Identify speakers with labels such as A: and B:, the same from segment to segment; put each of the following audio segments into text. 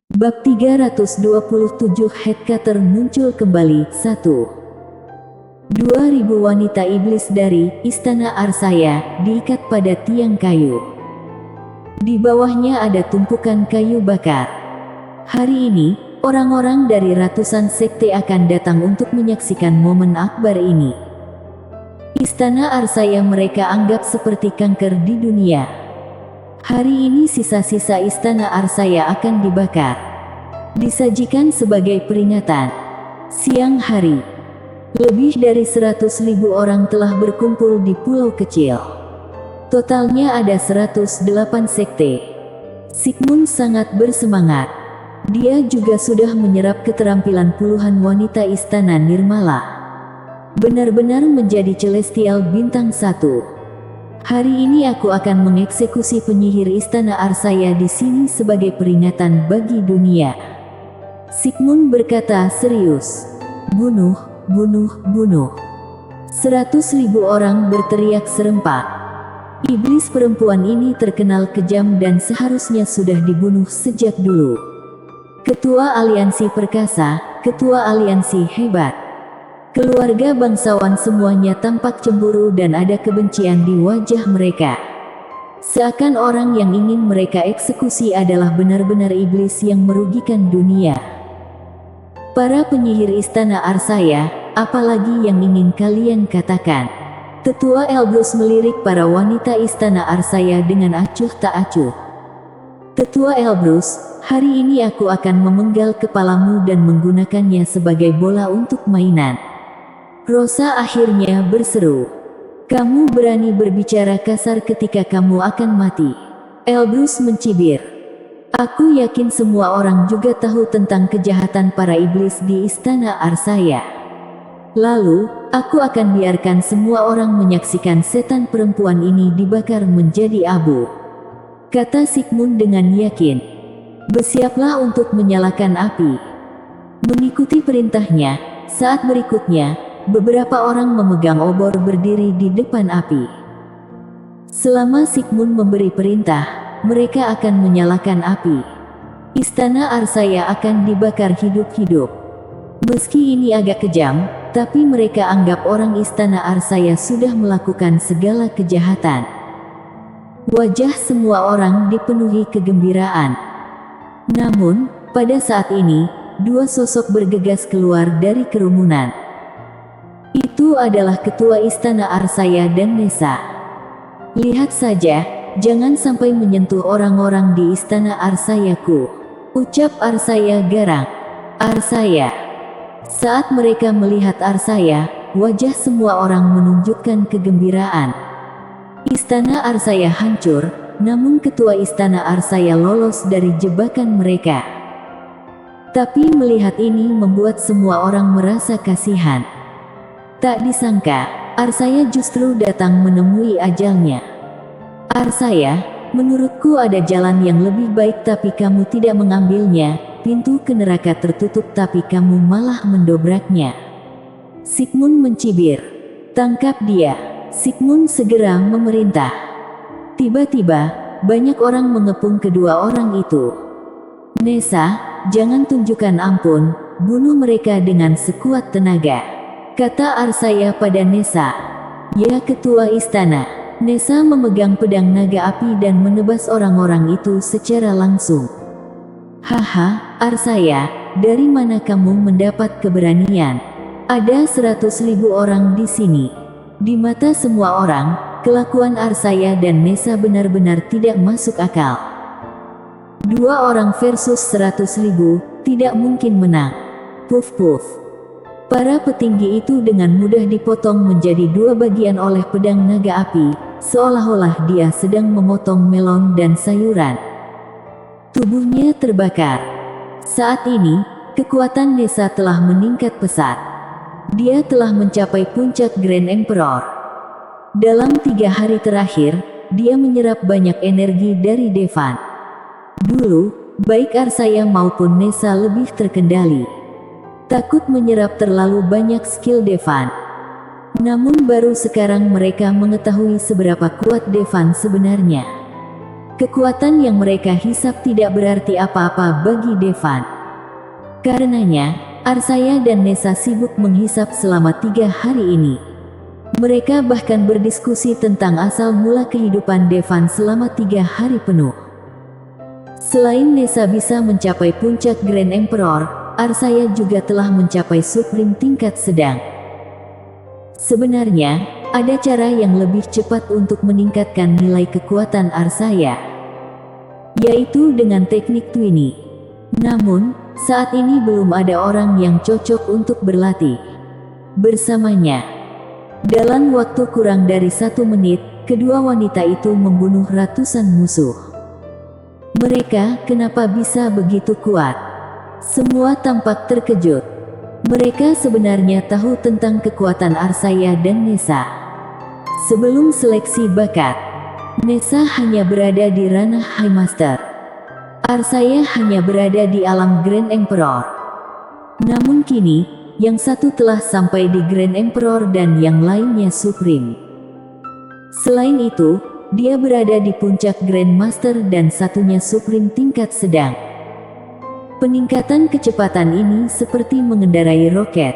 A: Bab 327 Headcutter muncul kembali. 1. 2000 wanita iblis dari Istana Arsaya diikat pada tiang kayu. Di bawahnya ada tumpukan kayu bakar. Hari ini, orang-orang dari ratusan sekte akan datang untuk menyaksikan momen akbar ini. Istana Arsaya mereka anggap seperti kanker di dunia. Hari ini sisa-sisa Istana Arsaya akan dibakar. Disajikan sebagai peringatan. Siang hari, lebih dari 100.000 orang telah berkumpul di pulau kecil. Totalnya ada 108 sekte. Sigmund sangat bersemangat. Dia juga sudah menyerap keterampilan puluhan wanita Istana Nirmala. Benar-benar menjadi celestial bintang 1. Hari ini aku akan mengeksekusi penyihir Istana Arsaya di sini sebagai peringatan bagi dunia. Sigmund berkata serius. Bunuh, bunuh, bunuh. 100.000 orang berteriak serempak. Iblis perempuan ini terkenal kejam dan seharusnya sudah dibunuh sejak dulu. Ketua aliansi perkasa, ketua aliansi hebat. Keluarga bangsawan semuanya tampak cemburu dan ada kebencian di wajah mereka. Seakan orang yang ingin mereka eksekusi adalah benar-benar iblis yang merugikan dunia. Para penyihir Istana Arsaya, apalagi yang ingin kalian katakan? Tetua Elbrus melirik para wanita Istana Arsaya dengan acuh tak acuh. Tetua Elbrus, hari ini aku akan memenggal kepalamu dan menggunakannya sebagai bola untuk mainan. Rosa akhirnya berseru. Kamu berani berbicara kasar ketika kamu akan mati. Elbrus mencibir. Aku yakin semua orang juga tahu tentang kejahatan para iblis di Istana Arsaya. Lalu, aku akan biarkan semua orang menyaksikan setan perempuan ini dibakar menjadi abu. Kata Sigmund dengan yakin. Bersiaplah untuk menyalakan api. Mengikuti perintahnya, saat berikutnya, beberapa orang memegang obor berdiri di depan api. Selama Sigmund memberi perintah, mereka akan menyalakan api. Istana Arsaya akan dibakar hidup-hidup. Meski ini agak kejam, tapi mereka anggap orang Istana Arsaya sudah melakukan segala kejahatan. Wajah semua orang dipenuhi kegembiraan. Namun, pada saat ini, dua sosok bergegas keluar dari kerumunan. Itu adalah ketua Istana Arsaya dan Nessa. Lihat saja, jangan sampai menyentuh orang-orang di Istana Arsayaku, ucap Arsaya garang. Arsaya. Saat mereka melihat Arsaya, wajah semua orang menunjukkan kegembiraan. Istana Arsaya hancur, namun ketua Istana Arsaya lolos dari jebakan mereka. Tapi melihat ini membuat semua orang merasa kasihan. Tak disangka, Arsaya justru datang menemui ajalnya. Arsaya, menurutku ada jalan yang lebih baik tapi kamu tidak mengambilnya, pintu ke neraka tertutup tapi kamu malah mendobraknya. Sigmund mencibir. Tangkap dia. Sigmund segera memerintah. Tiba-tiba, banyak orang mengepung kedua orang itu. Nessa, jangan tunjukkan ampun, bunuh mereka dengan sekuat tenaga. Kata Arsaya pada Nessa. Ya ketua istana. Nessa memegang pedang naga api dan menebas orang-orang itu secara langsung. Haha, Arsaya, dari mana kamu mendapat keberanian? Ada 100.000 orang di sini. Di mata semua orang, kelakuan Arsaya dan Nessa benar-benar tidak masuk akal. 2 orang versus 100.000, tidak mungkin menang. Puf-puf. Para petinggi itu dengan mudah dipotong menjadi 2 bagian oleh pedang naga api, seolah-olah dia sedang memotong melon dan sayuran. Tubuhnya terbakar. Saat ini, kekuatan Nessa telah meningkat pesat. Dia telah mencapai puncak Grand Emperor. Dalam 3 hari terakhir, dia menyerap banyak energi dari Devan. Dulu, baik Arsaya maupun Nessa lebih terkendali. Takut menyerap terlalu banyak skill Devan. Namun baru sekarang mereka mengetahui seberapa kuat Devan sebenarnya. Kekuatan yang mereka hisap tidak berarti apa-apa bagi Devan. Karenanya, Arsaya dan Nessa sibuk menghisap selama 3 hari ini. Mereka bahkan berdiskusi tentang asal mula kehidupan Devan selama 3 hari penuh. Selain Nessa bisa mencapai puncak Grand Emperor, Arsaya juga telah mencapai Supreme tingkat sedang. Sebenarnya, ada cara yang lebih cepat untuk meningkatkan nilai kekuatan Arsaya, yaitu dengan teknik Twinny. Namun, saat ini belum ada orang yang cocok untuk berlatih bersamanya. Dalam waktu kurang dari 1 menit, kedua wanita itu membunuh ratusan musuh. Mereka kenapa bisa begitu kuat? Semua tampak terkejut. Mereka sebenarnya tahu tentang kekuatan Arsaya dan Nessa. Sebelum seleksi bakat, Nessa hanya berada di ranah High Master. Arsaya hanya berada di alam Grand Emperor. Namun kini, yang satu telah sampai di Grand Emperor dan yang lainnya Supreme. Selain itu, dia berada di puncak Grand Master dan satunya Supreme tingkat sedang. Peningkatan kecepatan ini seperti mengendarai roket.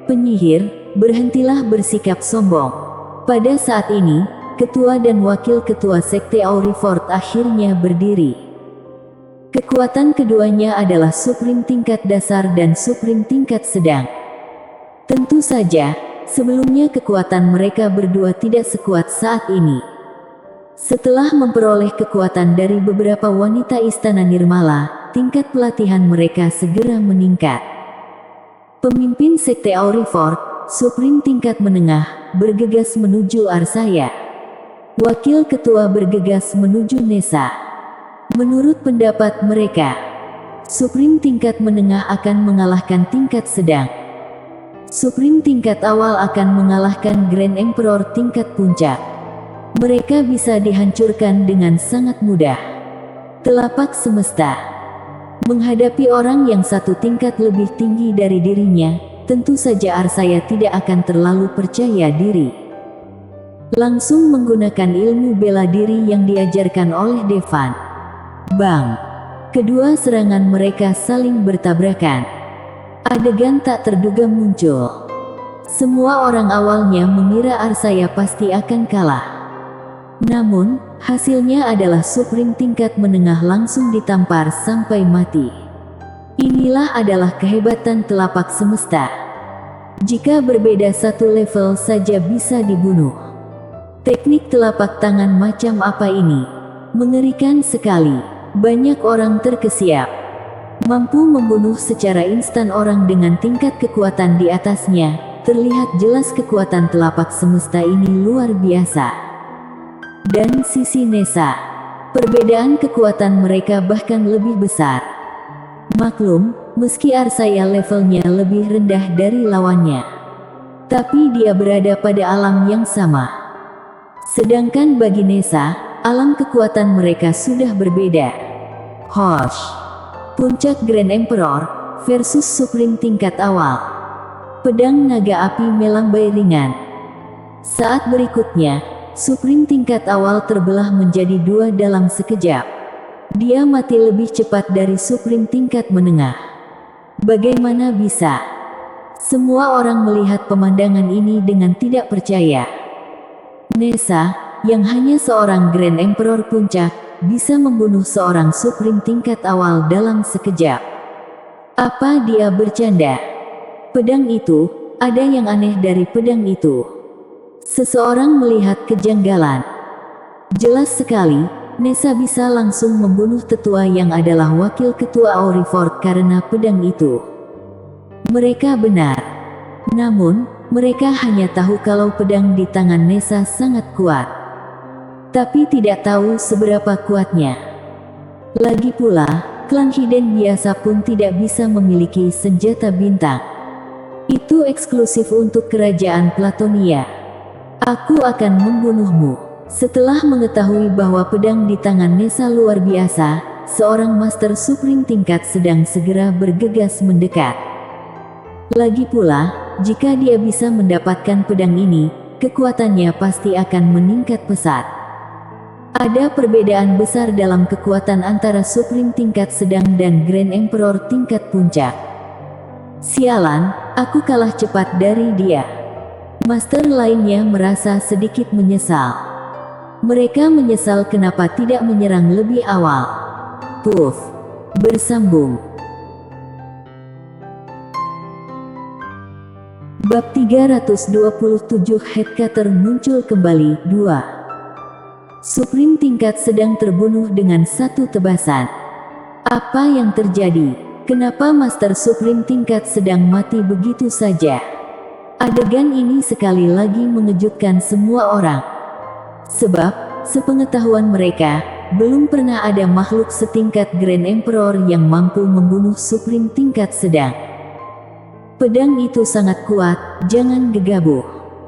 A: Penyihir, berhentilah bersikap sombong. Pada saat ini, ketua dan wakil ketua Sekte Aurifort akhirnya berdiri. Kekuatan keduanya adalah Supreme tingkat dasar dan Supreme tingkat sedang. Tentu saja, sebelumnya kekuatan mereka berdua tidak sekuat saat ini. Setelah memperoleh kekuatan dari beberapa wanita Istana Nirmala, tingkat pelatihan mereka segera meningkat. Pemimpin Sekte Aurifort, Supreme tingkat menengah, bergegas menuju Arsaya. Wakil ketua bergegas menuju Nessa. Menurut pendapat mereka, Supreme tingkat menengah akan mengalahkan tingkat sedang. Supreme tingkat awal akan mengalahkan Grand Emperor tingkat puncak. Mereka bisa dihancurkan dengan sangat mudah. Telapak semesta. Menghadapi orang yang satu tingkat lebih tinggi dari dirinya, tentu saja Arsaya tidak akan terlalu percaya diri. Langsung menggunakan ilmu bela diri yang diajarkan oleh Devan. Bang! Kedua serangan mereka saling bertabrakan. Adegan tak terduga muncul. Semua orang awalnya mengira Arsaya pasti akan kalah. Namun, hasilnya adalah Supreme tingkat menengah langsung ditampar sampai mati. Inilah adalah kehebatan telapak semesta. Jika berbeda satu level saja bisa dibunuh. Teknik telapak tangan macam apa ini? Mengerikan sekali. Banyak orang terkesiap. Mampu membunuh secara instan orang dengan tingkat kekuatan di atasnya. Terlihat jelas kekuatan telapak semesta ini luar biasa. Dan sisi Nessa, perbedaan kekuatan mereka bahkan lebih besar. Maklum, meski Arsaya levelnya lebih rendah dari lawannya, tapi dia berada pada alam yang sama. Sedangkan bagi Nessa, alam kekuatan mereka sudah berbeda. Hosh! Puncak Grand Emperor versus Supreme tingkat awal. Pedang naga api melambai ringan. Saat berikutnya, Supreme tingkat awal terbelah menjadi 2 dalam sekejap. Dia mati lebih cepat dari Supreme tingkat menengah. Bagaimana bisa? Semua orang melihat pemandangan ini dengan tidak percaya. Nessa, yang hanya seorang Grand Emperor puncak, bisa membunuh seorang Supreme tingkat awal dalam sekejap. Apa dia bercanda? Pedang itu, ada yang aneh dari pedang itu. Seseorang melihat kejanggalan. Jelas sekali, Nessa bisa langsung membunuh tetua yang adalah wakil ketua Aurifort karena pedang itu. Mereka benar. Namun, mereka hanya tahu kalau pedang di tangan Nessa sangat kuat. Tapi tidak tahu seberapa kuatnya. Lagi pula, klan Hiden biasa pun tidak bisa memiliki senjata bintang. Itu eksklusif untuk kerajaan Platonia. Aku akan membunuhmu. Setelah mengetahui bahwa pedang di tangan Nessa luar biasa, seorang Master Supreme tingkat sedang segera bergegas mendekat. Lagi pula, jika dia bisa mendapatkan pedang ini, kekuatannya pasti akan meningkat pesat. Ada perbedaan besar dalam kekuatan antara Supreme tingkat sedang dan Grand Emperor tingkat puncak. Sialan, aku kalah cepat dari dia. Master lainnya merasa sedikit menyesal. Mereka menyesal kenapa tidak menyerang lebih awal. Puff. Bersambung. Bab 327 Headcutter muncul kembali. 2. Supreme tingkat sedang terbunuh dengan satu tebasan. Apa yang terjadi? Kenapa Master Supreme tingkat sedang mati begitu saja? Adegan ini sekali lagi mengejutkan semua orang. Sebab, sepengetahuan mereka, belum pernah ada makhluk setingkat Grand Emperor yang mampu membunuh Supreme tingkat sedang. Pedang itu sangat kuat, jangan gegabah.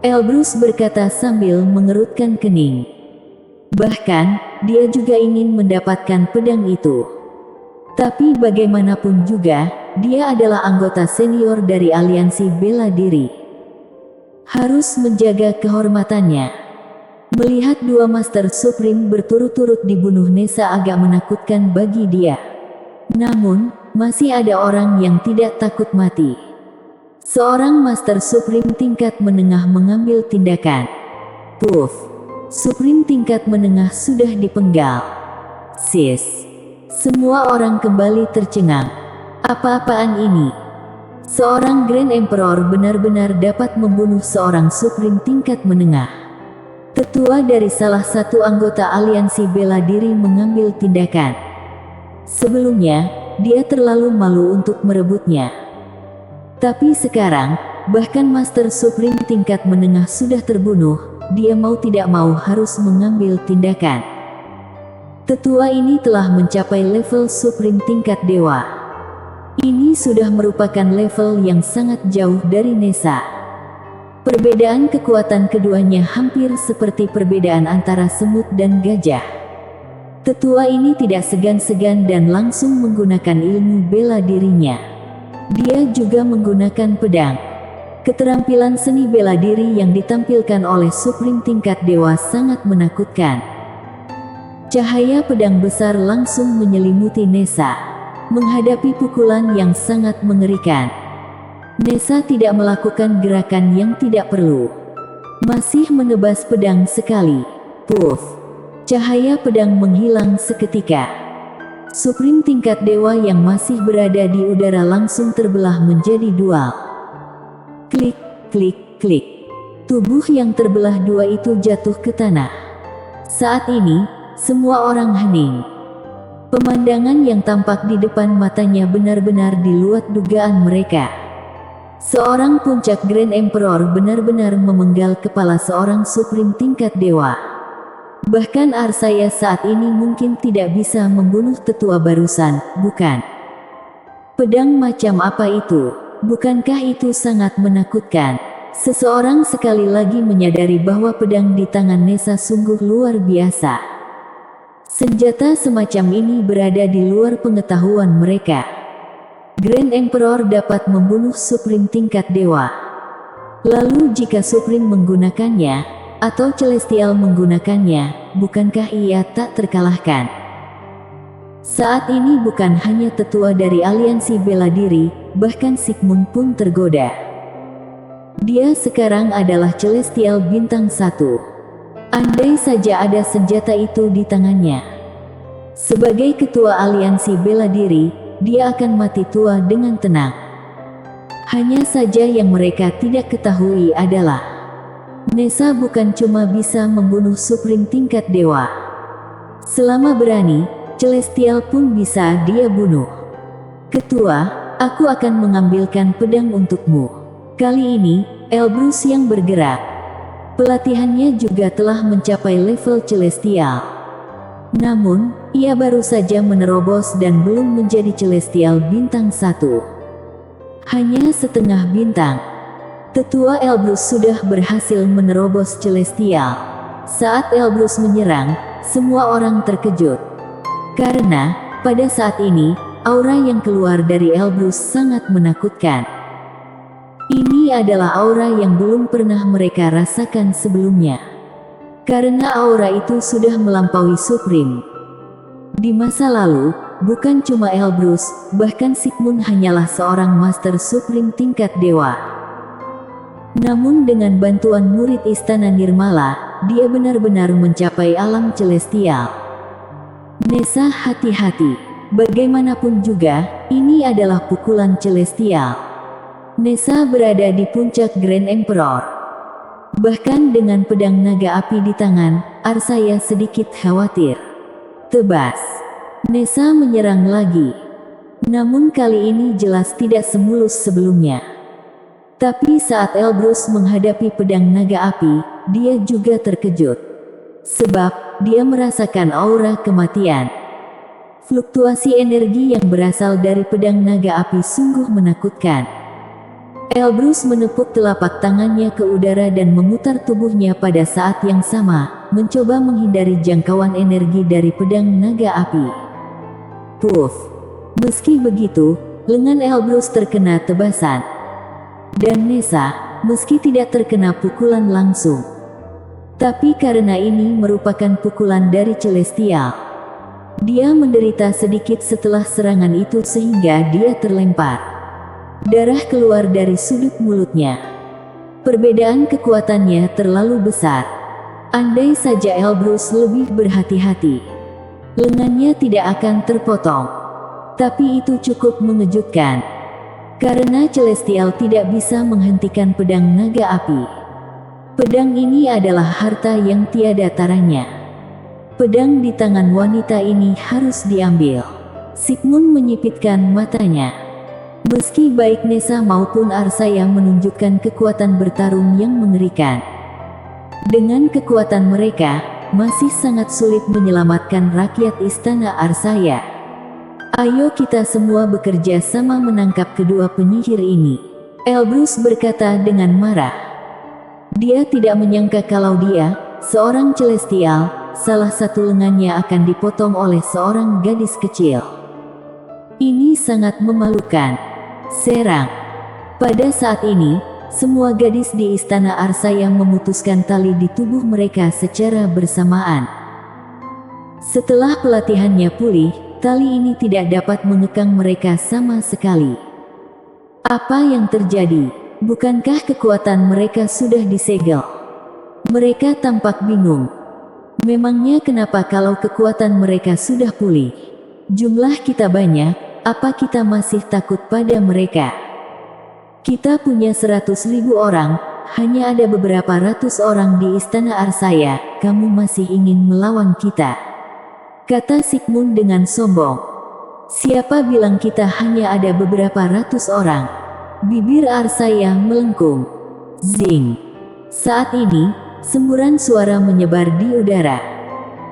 A: Elbrus berkata sambil mengerutkan kening. Bahkan, dia juga ingin mendapatkan pedang itu. Tapi bagaimanapun juga, dia adalah anggota senior dari aliansi bela diri. Harus menjaga kehormatannya. Melihat dua Master Supreme berturut-turut dibunuh Nessa agak menakutkan bagi dia. Namun, masih ada orang yang tidak takut mati. Seorang Master Supreme tingkat menengah mengambil tindakan. Puff. Supreme tingkat menengah sudah dipenggal. Sis. Semua orang kembali tercengang. Apa-apaan ini? Seorang Grand Emperor benar-benar dapat membunuh seorang Supreme tingkat menengah. Tetua dari salah satu anggota aliansi bela diri mengambil tindakan. Sebelumnya, dia terlalu malu untuk merebutnya. Tapi sekarang, bahkan Master Supreme tingkat menengah sudah terbunuh. Dia mau tidak mau harus mengambil tindakan. Tetua ini telah mencapai level Supreme tingkat dewa. Ini sudah merupakan level yang sangat jauh dari Nessa. Perbedaan kekuatan keduanya hampir seperti perbedaan antara semut dan gajah. Tetua ini tidak segan-segan dan langsung menggunakan ilmu bela dirinya. Dia juga menggunakan pedang. Keterampilan seni bela diri yang ditampilkan oleh Supreme tingkat dewa sangat menakutkan. Cahaya pedang besar langsung menyelimuti Nessa, menghadapi pukulan yang sangat mengerikan. Nessa tidak melakukan gerakan yang tidak perlu. Masih menebas pedang sekali. Puff. Cahaya pedang menghilang seketika. Supreme tingkat dewa yang masih berada di udara langsung terbelah menjadi dua. Klik, klik, klik. Tubuh yang terbelah dua itu jatuh ke tanah. Saat ini, semua orang hening. Pemandangan yang tampak di depan matanya benar-benar di luar dugaan mereka. Seorang puncak Grand Emperor benar-benar memenggal kepala seorang Supreme tingkat dewa. Bahkan Arsaya saat ini mungkin tidak bisa membunuh tetua barusan, bukan? Pedang macam apa itu? Bukankah itu sangat menakutkan? Seseorang sekali lagi menyadari bahwa pedang di tangan Nessa sungguh luar biasa. Senjata semacam ini berada di luar pengetahuan mereka. Grand Emperor dapat membunuh Supreme tingkat dewa. Lalu jika Supreme menggunakannya, atau Celestial menggunakannya, bukankah ia tak terkalahkan? Saat ini bukan hanya tetua dari aliansi bela diri, bahkan Sigmund pun tergoda. Dia sekarang adalah Celestial bintang 1. Andai saja ada senjata itu di tangannya. Sebagai ketua aliansi bela diri, dia akan mati tua dengan tenang. Hanya saja yang mereka tidak ketahui adalah Nessa bukan cuma bisa membunuh Supreme tingkat dewa. Selama berani, Celestial pun bisa dia bunuh. Ketua, aku akan mengambilkan pedang untukmu. Kali ini, Elbrus yang bergerak. Pelatihannya juga telah mencapai level Celestial. Namun, ia baru saja menerobos dan belum menjadi Celestial bintang 1. Hanya setengah bintang. Tetua Elbrus sudah berhasil menerobos Celestial. Saat Elbrus menyerang, semua orang terkejut. Karena, pada saat ini, aura yang keluar dari Elbrus sangat menakutkan. Ini adalah aura yang belum pernah mereka rasakan sebelumnya. Karena aura itu sudah melampaui Supreme. Di masa lalu, bukan cuma Elbrus, bahkan Sigmund hanyalah seorang Master Supreme tingkat dewa. Namun dengan bantuan murid Istana Nirmala, dia benar-benar mencapai alam celestial. Nessa, hati-hati. Bagaimanapun juga, ini adalah pukulan celestial. Nessa berada di puncak Grand Emperor. Bahkan dengan pedang naga api di tangan, Arsaya sedikit khawatir. Tebas. Nessa menyerang lagi. Namun kali ini jelas tidak semulus sebelumnya. Tapi saat Elbrus menghadapi pedang naga api, dia juga terkejut. Sebab, dia merasakan aura kematian. Fluktuasi energi yang berasal dari pedang naga api sungguh menakutkan. Elbrus menepuk telapak tangannya ke udara dan memutar tubuhnya pada saat yang sama, mencoba menghindari jangkauan energi dari pedang naga api. Puff! Meski begitu, lengan Elbrus terkena tebasan. Dan Nessa, meski tidak terkena pukulan langsung, tapi karena ini merupakan pukulan dari Celestial, dia menderita sedikit setelah serangan itu sehingga dia terlempar. Darah keluar dari sudut mulutnya. Perbedaan kekuatannya terlalu besar. Andai saja Elbrus lebih berhati-hati, lengannya tidak akan terpotong. Tapi itu cukup mengejutkan. Karena Celestial tidak bisa menghentikan pedang naga api. Pedang ini adalah harta yang tiada taranya. Pedang di tangan wanita ini harus diambil. Sigmund menyipitkan matanya. Meski baik Nessa maupun Arsaya menunjukkan kekuatan bertarung yang mengerikan, dengan kekuatan mereka, masih sangat sulit menyelamatkan rakyat Istana Arsaya. Ayo kita semua bekerja sama menangkap kedua penyihir ini, Elbrus berkata dengan marah. Dia tidak menyangka kalau dia, seorang Celestial, salah satu lengannya akan dipotong oleh seorang gadis kecil. Ini sangat memalukan. Serang. Pada saat ini, semua gadis di Istana Arsaya memutuskan tali di tubuh mereka secara bersamaan. Setelah pelatihannya pulih, tali ini tidak dapat mengekang mereka sama sekali. Apa yang terjadi? Bukankah kekuatan mereka sudah disegel? Mereka tampak bingung. Memangnya kenapa kalau kekuatan mereka sudah pulih? Jumlah kita banyak. Apa kita masih takut pada mereka? Kita punya 100.000 orang, hanya ada beberapa ratus orang di Istana Arsaya, kamu masih ingin melawan kita? Kata Sigmund dengan sombong. Siapa bilang kita hanya ada beberapa ratus orang? Bibir Arsaya melengkung. Zing. Saat ini, semburan suara menyebar di udara.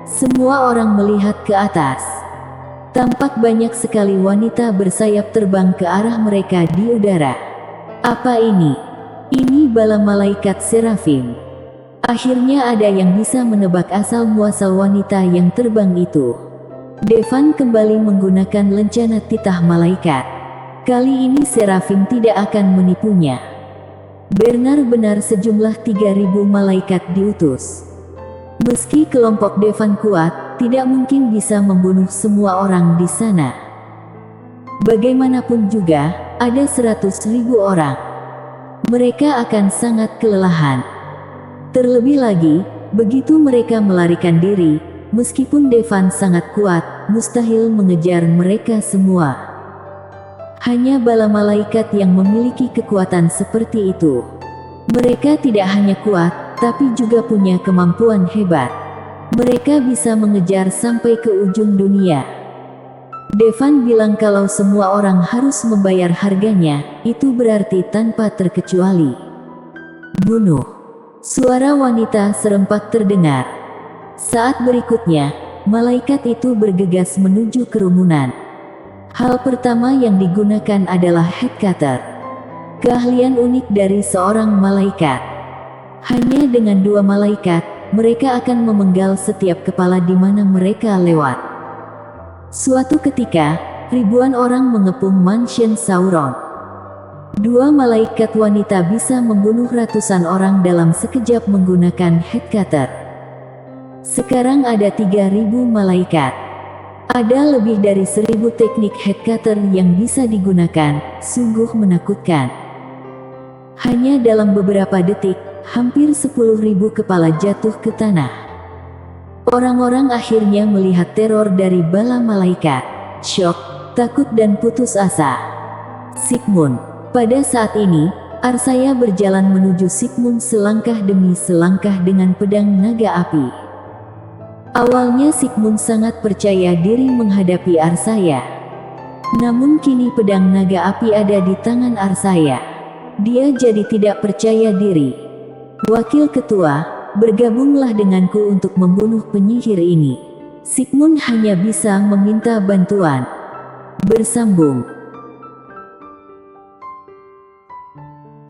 A: Semua orang melihat ke atas. Tampak banyak sekali wanita bersayap terbang ke arah mereka di udara. Apa ini? Ini bala malaikat Serafim. Akhirnya ada yang bisa menebak asal-muasal wanita yang terbang itu. Devan kembali menggunakan lencana titah malaikat. Kali ini Serafim tidak akan menipunya. Benar-benar sejumlah 3.000 malaikat diutus. Meski kelompok Devan kuat, tidak mungkin bisa membunuh semua orang di sana. Bagaimanapun juga, ada 100.000 orang. Mereka akan sangat kelelahan. Terlebih lagi, begitu mereka melarikan diri, meskipun Devan sangat kuat, mustahil mengejar mereka semua. Hanya bala malaikat yang memiliki kekuatan seperti itu. Mereka tidak hanya kuat, tapi juga punya kemampuan hebat. Mereka bisa mengejar sampai ke ujung dunia. Devan bilang kalau semua orang harus membayar harganya, itu berarti tanpa terkecuali. Bunuh. Suara wanita serempak terdengar. Saat berikutnya, malaikat itu bergegas menuju kerumunan. Hal pertama yang digunakan adalah headcutter. Keahlian unik dari seorang malaikat. Hanya dengan 2 malaikat, mereka akan memenggal setiap kepala di mana mereka lewat. Suatu ketika, ribuan orang mengepung mansion Sauron. 2 malaikat wanita bisa membunuh ratusan orang dalam sekejap menggunakan headcutter. Sekarang ada 3.000 malaikat. Ada lebih dari 1.000 teknik headcutter yang bisa digunakan, sungguh menakutkan. Hanya dalam beberapa detik, hampir 10.000 kepala jatuh ke tanah. Orang-orang akhirnya melihat teror dari bala malaikat. Syok, takut dan putus asa. Sigmund. Pada saat ini, Arsaya berjalan menuju Sigmund selangkah demi selangkah dengan pedang naga api. Awalnya Sigmund sangat percaya diri menghadapi Arsaya. Namun kini pedang naga api ada di tangan Arsaya. Dia jadi tidak percaya diri. Wakil ketua, bergabunglah denganku untuk membunuh penyihir ini. Sigmund hanya bisa meminta bantuan. Bersambung.